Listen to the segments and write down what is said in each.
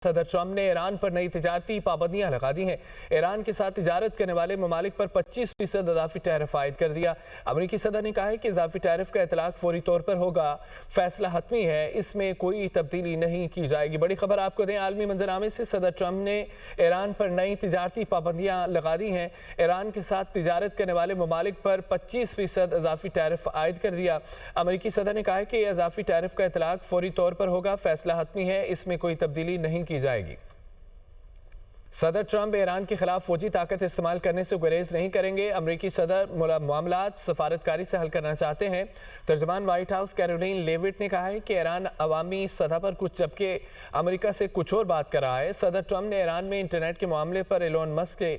صدر ٹرمپ نے ایران پر نئی تجارتی پابندیاں لگا دی ہیں۔ ایران کے ساتھ تجارت کرنے والے ممالک پر 25% اضافی ٹیرف عائد کر دیا۔ امریکی صدر نے کہا ہے کہ اضافی ٹیرف کا اطلاق فوری طور پر ہوگا، فیصلہ حتمی ہے، اس میں کوئی تبدیلی نہیں کی جائے گی۔ بڑی خبر آپ کو دیں، عالمی منظرنامے سے صدر ٹرمپ نے ایران پر نئی تجارتی پابندیاں لگا دی ہیں۔ ایران کے ساتھ تجارت کرنے والے ممالک پر 25% اضافی ٹیرف عائد کر دیا۔ امریکی صدر نے کہا ہے کہ یہ اضافی ٹیرف کا اطلاق فوری طور پر ہوگا، فیصلہ حتمی ہے، اس میں کوئی تبدیلی نہیں کی جائے گی۔ صدر ٹرمپ ایران کے خلاف فوجی طاقت استعمال کرنے سے گریز نہیں کریں گے۔ امریکی صدر معاملات سفارتکاری سے حل کرنا چاہتے ہیں۔ ترجمان وائٹ ہاؤس کیرولین لیوٹ نے کہا ہے کہ ایران عوامی سطح پر کچھ جبکہ امریکہ سے کچھ اور بات کر رہا ہے۔ صدر ٹرمپ نے ایران میں انٹرنیٹ کے معاملے پر ایلون مسک سے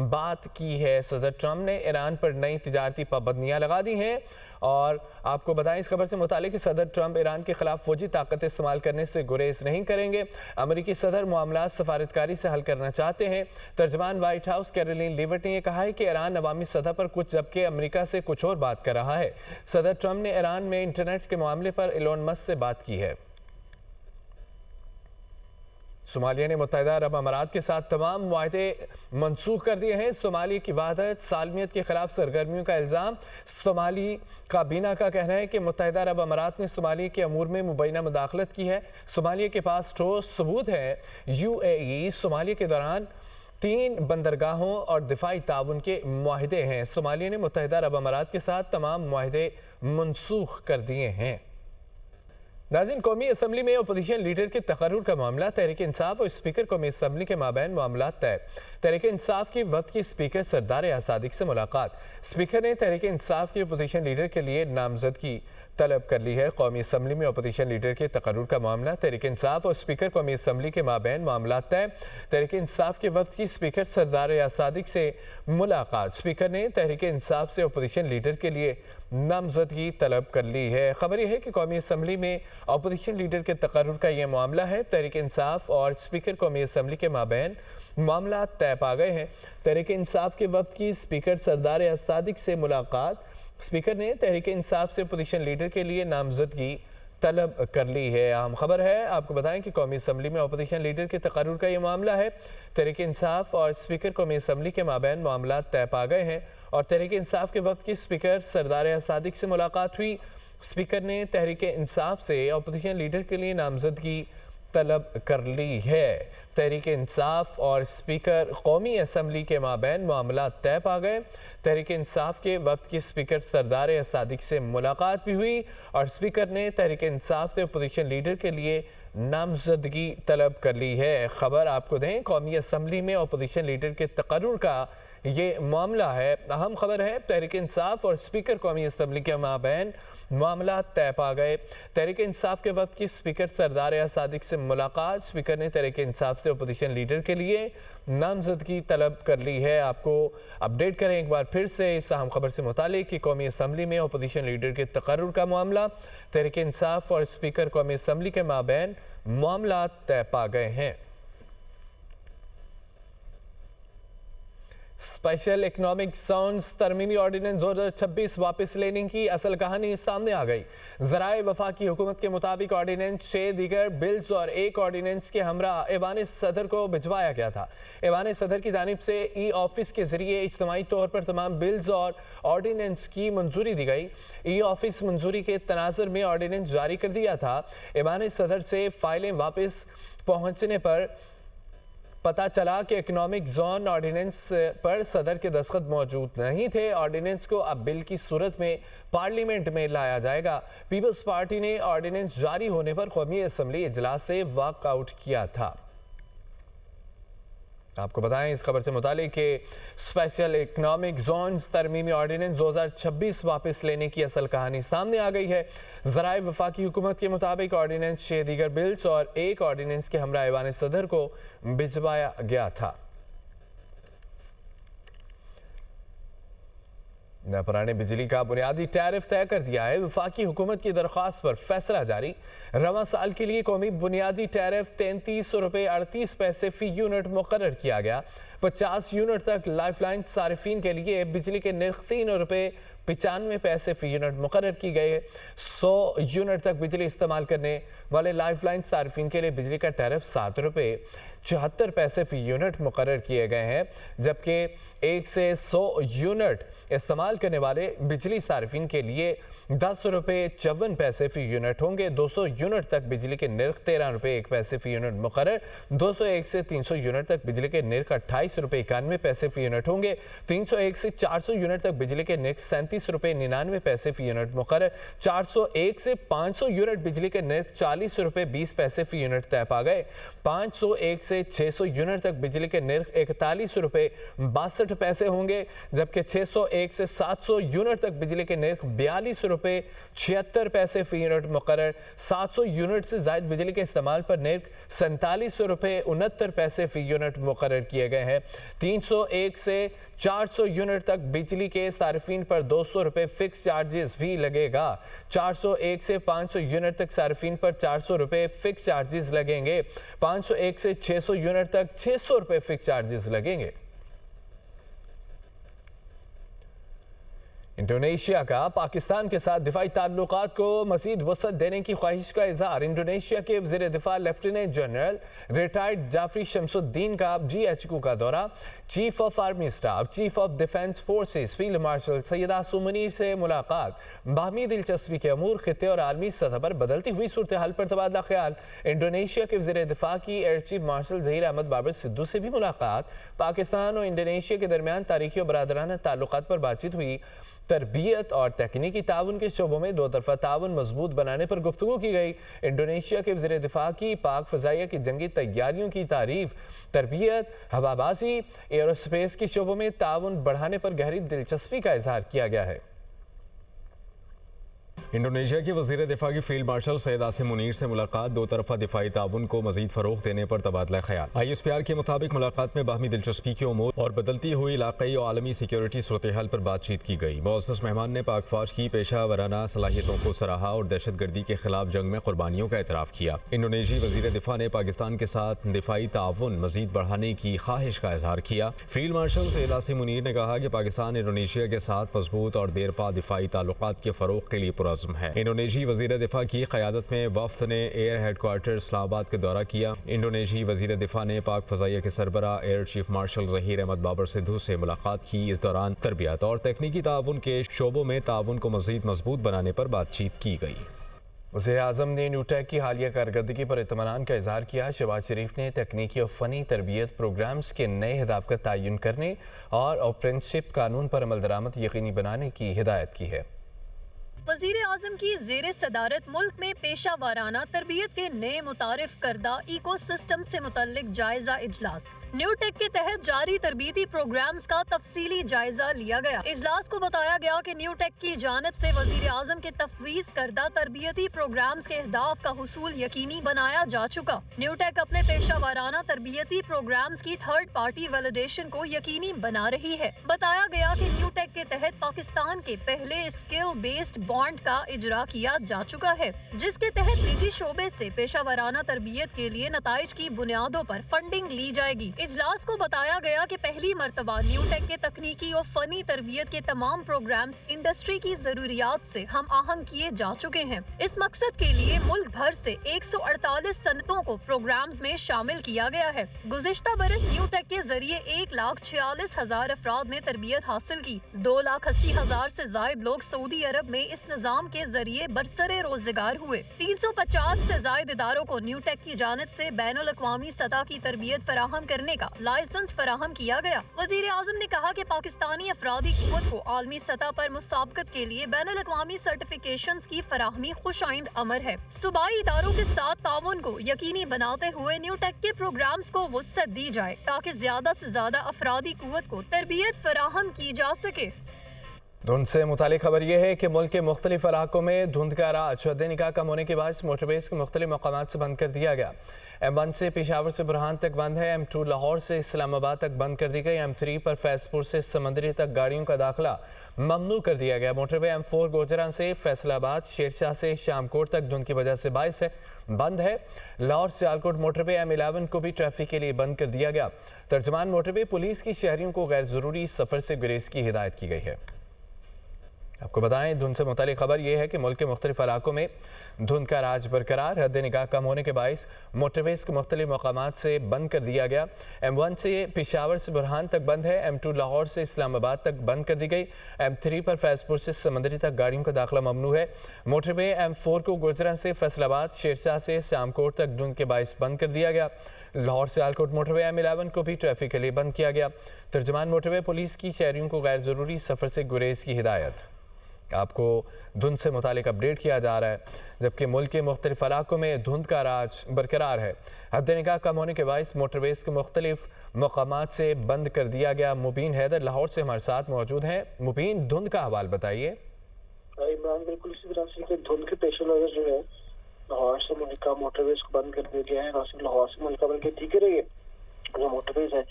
بات کی ہے۔ صدر ٹرمپ نے ایران پر نئی تجارتی پابندیاں لگا دی ہیں اور آپ کو بتائیں اس خبر سے متعلق کہ صدر ٹرمپ ایران کے خلاف فوجی طاقت استعمال کرنے سے گریز نہیں کریں گے۔ امریکی صدر معاملات سفارتکاری سے حل کرنا چاہتے ہیں۔ ترجمان وائٹ ہاؤس کیرولین لیوٹ نے یہ کہا ہے کہ ایران عوامی سطح پر کچھ جبکہ امریکہ سے کچھ اور بات کر رہا ہے۔ صدر ٹرمپ نے ایران میں انٹرنیٹ کے معاملے پر ایلون مسک سے بات کی ہے۔ صومالیہ نے متحدہ عرب امارات کے ساتھ تمام معاہدے منسوخ کر دیے ہیں۔ صومالیہ کی وحدت سالمیت کے خلاف سرگرمیوں کا الزام۔ صومالی کابینہ کا کہنا ہے کہ متحدہ عرب امارات نے صومالیہ کے امور میں مبینہ مداخلت کی ہے۔ صومالیہ کے پاس ٹھوس ثبوت ہے۔ UAE صومالیہ کے دوران 3 بندرگاہوں اور دفاعی تعاون کے معاہدے ہیں۔ صومالیہ نے متحدہ عرب امارات کے ساتھ تمام معاہدے منسوخ کر دیے ہیں۔ ناظرین، قومی اسمبلی میں اپوزیشن لیڈر کے تقرر کا معاملہ، تحریک انصاف اور اسپیکر قومی اسمبلی کے مابین معاملات طے۔ تحریک انصاف کی وفد کی اسپیکر سردار صادق سے ملاقات۔ اسپیکر نے تحریک انصاف کے اپوزیشن لیڈر کے لیے نامزدگی طلب کر لی ہے۔ قومی اسمبلی میں اپوزیشن لیڈر کے تقرر کا معاملہ، تحریک انصاف اور اسپیکر قومی اسمبلی کے مابین معاملات طے۔ تحریک انصاف کے وفد کی اسپیکر سردار صادق سے ملاقات۔ اسپیکر نے تحریک انصاف سے اپوزیشن لیڈر کے لیے نامزدگی طلب کر لی ہے۔ خبر یہ ہے کہ قومی اسمبلی میں اپوزیشن لیڈر کے تقرر کا یہ معاملہ ہے۔ تحریک انصاف اور اسپیکر قومی اسمبلی کے مابین معاملات طے پا گئے ہیں۔ تحریک انصاف کے وفد کی اسپیکر سردار صادق سے ملاقات۔ اسپیکر نے تحریک انصاف سے اپوزیشن لیڈر کے لیے نامزدگی طلب کر لی ہے۔ اہم خبر ہے، آپ کو بتائیں کہ قومی اسمبلی میں اپوزیشن لیڈر کے تقرر کا یہ معاملہ ہے۔ تحریک انصاف اور اسپیکر قومی اسمبلی کے مابین معاملات طے پا گئے ہیں اور تحریک انصاف کے وفد کی اسپیکر سردار صادق سے ملاقات ہوئی۔ اسپیکر نے تحریک انصاف سے اپوزیشن لیڈر کے لیے نامزدگی طلب کر لی ہے۔ تحریک انصاف اور اسپیکر قومی اسمبلی کے مابین معاملات طے پا گئے۔ تحریک انصاف کے وفد کی اسپیکر سردار صادق سے ملاقات بھی ہوئی اور اسپیکر نے تحریک انصاف سے اپوزیشن لیڈر کے لیے نامزدگی طلب کر لی ہے۔ خبر آپ کو دیں، قومی اسمبلی میں اپوزیشن لیڈر کے تقرر کا یہ معاملہ ہے۔ اہم خبر ہے، تحریک انصاف اور اسپیکر قومی اسمبلی کے مابین معاملات طے پا گئے۔ تحریک انصاف کے وفد کی اسپیکر سردار صادق سے ملاقات۔ اسپیکر نے تحریک انصاف سے اپوزیشن لیڈر کے لیے نامزدگی طلب کر لی ہے۔ آپ کو اپڈیٹ کریں ایک بار پھر سے اس اہم خبر سے متعلق کہ قومی اسمبلی میں اپوزیشن لیڈر کے تقرر کا معاملہ، تحریک انصاف اور اسپیکر قومی اسمبلی کے مابین معاملات طے پا گئے ہیں۔ اسپیشل اکنامک زونز ترمیمی آرڈیننس 2026 واپس لینے کی اصل کہانی سامنے آ گئی۔ ذرائع وفاقی حکومت کے مطابق آرڈیننس 6 دیگر بلز اور ایک آرڈیننس کے ہمراہ ایوان صدر کو بھجوایا گیا تھا۔ ایوان صدر کی جانب سے ای آفس کے ذریعے اجتماعی طور پر تمام بلز اور آرڈیننس کی منظوری دی گئی۔ ای آفس منظوری کے تناظر میں آرڈیننس جاری کر دیا تھا۔ ایوان صدر سے فائلیں واپس پہنچنے پر پتہ چلا کہ اکنامک زون آرڈیننس پر صدر کے دستخط موجود نہیں تھے۔ آرڈیننس کو اب بل کی صورت میں پارلیمنٹ میں لایا جائے گا۔ پیپلز پارٹی نے آرڈیننس جاری ہونے پر قومی اسمبلی اجلاس سے واک آؤٹ کیا تھا۔ آپ کو بتائیں اس خبر سے متعلق کہ اسپیشل اکنامک زونز ترمیمی آرڈیننس 2026 واپس لینے کی اصل کہانی سامنے آ گئی ہے۔ ذرائع وفاقی حکومت کے مطابق آرڈیننس 6 دیگر بلز اور ایک آرڈیننس کے ہمراہ ایوان صدر کو بھجوایا گیا تھا۔ पुराने बिजली का बुनियादी टैरिफ तय कर दिया है। वफाकी हुकूमत की दरख्वास्त पर फैसला जारी। रवां साल के लिए कौमी बुनियादी टैरिफ 3300 रुपये 38 पैसे फी यूनिट मुकर्रर किया गया। 50 यूनिट तक लाइफलाइन सारिफिन के लिए बिजली के निर्ख 3 रुपये 95 पैसे फी यूनिट मुकर्रर की गई है। 100 यूनिट तक बिजली इस्तेमाल करने वाले लाइफलाइन सारिफिन के लिए बिजली का टैरिफ 7 रुपये 74 पैसे फी यूनिट मुकर्रर किए गए हैं, जबकि 1 से 100 यूनिट इस्तेमाल करने वाले बिजली सार्फिन के लिए 10 रुपये 54 पैसे फी यूनिट होंगे। 200 यूनिट तक बिजली के निर्ख 13 रुपये 1 पैसे फी यूनिट मुकर्रर। 201 से 300 यूनिट तक बिजली के निर्ख 28 रुपये 91 पैसे फी यूनिट होंगे। 301 से 400 यूनिट तक बिजली के निर्ख 37 रुपये 99 पैसे फी यूनिट मुकर्रर। 401 से 500 यूनिट बिजली के निर्ख 40 रुपये 20 पैसे फी यूनिट तय पा गए। 501 से 600 यूनिट तक बिजली के निर्ख 41 रुपये 62 पैसे होंगे, जबकि 601 से 700 यूनिट तक बिजली के निर्ख 42 रुपये 76 पैसे फी यूनिट मुकर्रर। 700 यूनिट से जायद बिजली के इस्तेमाल पर निर्ख 47 रुपये 69 पैसे फी यूनिट मुकर्रर किए गए हैं। 301 से 400 यूनिट तक बिजली के सार्फिन पर 200 रुपये फिक्स चार्जेस भी लगेगा। 401 से 500 यूनिट तक सार्फिन पर 400 रुपये फिक्स चार्जेस लगेंगे। 501 से 600 यूनिट तक 600 रुपये फिक्स चार्जेस लगेंगे। इंडोनेशिया का पाकिस्तान के साथ दिफाई ताल्लुकात को मजीद वसअत देने की ख्वाहिश का इजहार। इंडोनेशिया के वज़ीर दिफा lieutenant general retired Sjafrie Sjamsoeddin का GHQ का दौरा। Chief of army staff, chief of defence forces field marshal Syed Asim Munir से मुलाकात। बाहमी दिलचस्पी के अमूर, खित्ते और आलमी सतह पर बदलती हुई सूरत हाल पर तबादला ख्याल। इंडोनेशिया के वज़ीर दिफा की air chief marshal Zaheer Ahmed Babar Sidhu से भी मुलाकात। पाकिस्तान और इंडोनेशिया के दरमियान तारीखी और बरादराना ताल्लुकात पर बातचीत हुई। तरबियत और तकनीकी ताउन के शोबों में दो तरफा ताउन मजबूत बनाने पर गुफ्तगू की गई। इंडोनेशिया के वज़ीर दिफा की पाक फ़ज़ाइया की जंगी तैयारियों की तारीफ। तरबियत, हवाबाजी, एयरोस्पेस के शोबों में ताउन बढ़ाने पर गहरी दिलचस्पी का इजहार किया गया है। इंडोनेशिया के वज़ीर दिफा की फील्ड मार्शल सैयद आसिम मुनीर से मुलाकात। दो तरफा दिफाई ताउन को मजीद फ़रोग़ देने पर तबादला ख्याल। ISPR के मुताबिक मुलाकात में बाहमी दिलचस्पी की उमूर और बदलती हुई इलाक़ाई और आलमी सिक्योरिटी सूरत हाल पर बातचीत की गई। मुअज़्ज़ज़ मेहमान ने पाक फ़ौज की पेशा वराना सलाहियतों को सराहा और दहशत गर्दी के खिलाफ जंग में कुर्बानियों का एतराफ़ किया। इंडोनेशियाई वज़ीर दिफा ने पाकिस्तान के साथ दिफाई ताउन मजीद बढ़ाने की ख्वाहिश का इजहार किया। फील्ड मार्शल सैयद आसिम मुनीर ने कहा कि पाकिस्तान इंडोनेशिया के साथ मजबूत और देरपा दिफाई ताल्लुकात के फ़रोग़ के लिए पुरज़्म है। इंडोनेशियाई वज़ीर दिफा की क़यादत में वफ़द ने एयर हेडक्वार्टर इस्लामाबाद का दौरा किया। इंडोनेशियाई वज़ीर दिफा ने पाक फ़ज़ाइया के सरबराह air chief marshal Zaheer Ahmed Babar Sidhu से मुलाकात की। इस दौरान तरबियत और तकनीकी ताउन के शोबों में ताउन को मज़ीद मजबूत बनाने पर बातचीत की गई। वज़ीर आज़म ने न्यूटेक की हालिया कारकर्दगी पर इत्मीनान का इजहार किया। शहबाज शरीफ ने तकनीकी और फ़नी तरबियत प्रोग्राम्स के नए अहदाफ का तयन करने और अप्रेंटिसशिप कानून पर अमल दरामद यकीनी बनाने की हिदायत की है। वज़ीर आज़म की ज़ेरे सदारत मुल्क में पेशा वाराना तरबियत के नए मुतारिफ करदा इको सिस्टम से मुतल्लिक जायजा इजलास। न्यूटेक के तहत जारी तरबियती प्रोग्राम्स का तफसीली जायजा लिया गया। इजलास को बताया गया कि न्यूटेक की जानिब से वज़ीर आज़म के तफवीज़ करदा तरबियती प्रोग्राम्स के अहदाफ का हुसूल यकीनी बनाया जा चुका। न्यूटेक अपने पेशा वाराना तरबियती प्रोग्राम्स की थर्ड पार्टी वैलिडेशन को यकीनी बना रही है। बताया गया कि न्यूटेक के तहत पाकिस्तान के पहले स्किल बेस्ड बॉन्ड का इजरा किया जा चुका है, जिसके तहत निजी शोबे से पेशा वाराना तरबियत के लिए नताइज की बुनियादों पर फंडिंग ली जाएगी। इजलास को बताया गया कि पहली मर्तबा न्यूटेक के तकनीकी और फनी तरबियत के तमाम प्रोग्राम्स इंडस्ट्री की जरूरियात से हम आहंग किए जा चुके हैं। इस मकसद के लिए मुल्क भर से 148 सनतों को प्रोग्राम्स में शामिल किया गया है। गुज़िश्ता बरस न्यूटेक के जरिए 1,46,000 अफराद ने तरबियत हासिल की। 2,80,000 से जायद लोग सऊदी अरब में इस निज़ाम के जरिए बरसरे रोजगार हुए। 350 से जायद इदारों को न्यूटेक की जानिब से बैनुल अक़वामी सतह की तरबियत फराहम करने का लाइसेंस फराहम किया गया। वज़ीर आज़म ने कहा कि पाकिस्तानी अफरादी क़ुव्वत को आलमी सतह पर मुसाबकत के लिए बैनुल अक़वामी सर्टिफिकेशंस की फराहमी खुशाइंद अमर है। सूबाई इदारों के साथ ताउन को यकीनी बनाते हुए न्यूटेक के प्रोग्राम्स को वुसअत दी जाए ताकि ज्यादा से ज्यादा अफरादी क़ुव्वत को तरबियत फराहम की जा सके। धुंध से मुतालिक खबर यह है कि मुल्क के मुख्तलिफ इलाकों में धुंध का राज हद निगाह कम होने के बाद मोटरवेज के मुख्तलिफ मकामात से बंद कर दिया गया। M1 से पेशावर से बुरहान तक बंद है। M2 लाहौर से इस्लामाबाद तक बंद कर दी गई। M3 पर फैजपुर से समंदरी तक गाड़ियों का दाखिला ममनू कर दिया गया। मोटरवे M4 गोजरा से फैसलाबाद शेरशाह से शामकोट तक धुंध की वजह से बाइस है बंद है। लाहौर सियालकोट मोटरवे M11 को भी ट्रैफिक के लिए बंद कर दिया गया। तर्जमान मोटरवे पुलिस की शहरियों को गैर ज़रूरी सफ़र से गुरेज की हिदायत की गई है। आपको बताएं धुंध से मुतालिक खबर यह है कि मुल्क के मुख्तलिफ इलाकों में धुंध का राज बरकरार। हद निगाह कम होने के बायस मोटरवेज को मुख्तलिफ मकामात से बंद कर दिया गया। M1 से पेशावर से बुरहान तक बंद है। M2 लाहौर से इस्लामाबाद तक बंद कर दी गई। M3 पर फैजपुर से समंदरी तक गाड़ियों का दाखिला ममनू है। मोटरवे M4 को गोजरा से फैसलाबाद शेरशाह से शामकोट तक धुंध के बायस बंद कर दिया गया। लाहौर सियालकोट मोटरवे M11 को भी ट्रैफिक के लिए बंद किया गया। तर्जमान मोटरवे पुलिस की शहरियों को गैर ज़रूरी सफ़र से गुरेज की हिदायत। आपको धुंध से मुतालिक अपडेट किया जा रहा है, जबकि मुल्क के मुख्तलिफ इलाकों में धुंध का राज बरकरार है। हद निगाह कम होने के बायस मोटरवेज के मुख्तलिफ मकामात से बंद कर दिया गया। मुबीन हैदर लाहौर से हमारे साथ मौजूद हैं। मुबीन, धुंध का हवाल बताइए। इमरान, बिल्कुल इसी तरह से धुंध के पेश नज़र जो है लाहौर से मुल्का मोटरवेज को बंद कर दिया गया है। सिर्फ लाहौर से मुल्का बल्कि दीगर जो मोटरवेज है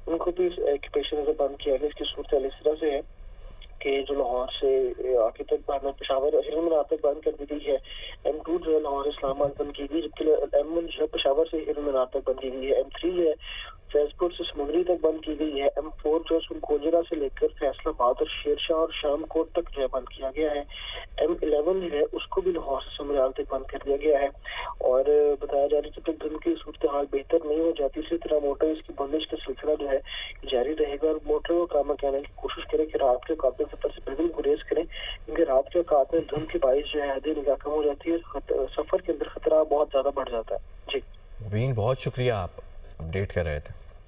उनको भी पेश नज़र बंद किया गया। इसकी सूरत इस तरह से है कि जो लाहौर से आगे तक पेशावर हिरमनार तक बंद कर दी गई है। M2 जो है लाहौर इस्लामाबाद बंद की गई, जबकि M1 जो है पेशावर से हिरमनार तक बंद की गई है। M3 जो है फैजपुर से समंदरी तक बंद की गई है। M4 जो है गोजरा से लेकर फैसलाबाद और शेरशाह और शामकोट तक जो है बंद किया गया है। M11 जो है उसको भी लाहौर से समराल तक बंद कर दिया गया है। और बताया जा रहा है जब तक धुंध की सूरत हाल बेहतर नहीं हो जाती, इसी तरह मोटर इसकी बंदिश का सिलसिला जो है जारी रहेगा। और मोटर का काम कहना है कि कोशिश करें कि रात के औकात में सफर से बिल्कुल गुरेज करें, क्योंकि रात के औकात में धुंध के बाइस जो है हद निगाह कम हो जाती है, सफर के अंदर खतरा बहुत ज्यादा बढ़ जाता है। जी मुबीन, बहुत शुक्रिया, आप अपडेट कर रहे थे।